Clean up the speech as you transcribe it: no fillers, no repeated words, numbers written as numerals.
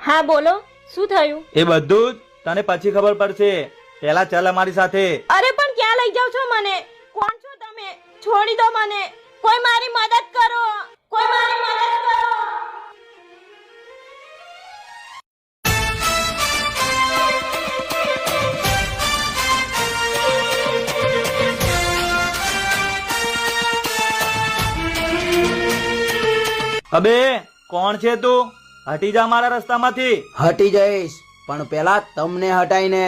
હા બોલો, શું થયું? એ બધું જ તને પછી ખબર પડશે. પેલા ચાલ અમારી સાથે. અરે પણ ક્યાં લઈ જાવ છો મને? કોણ છો તમે? છોડી દો મને. કોઈ મારી મદદ કરો, કોઈ મારી મદદ કરો. અબે કોણ છે તું? હટી જા મારા રસ્તામાંથી. હટી જઈશ, પણ પેલા તમને હટાઈને.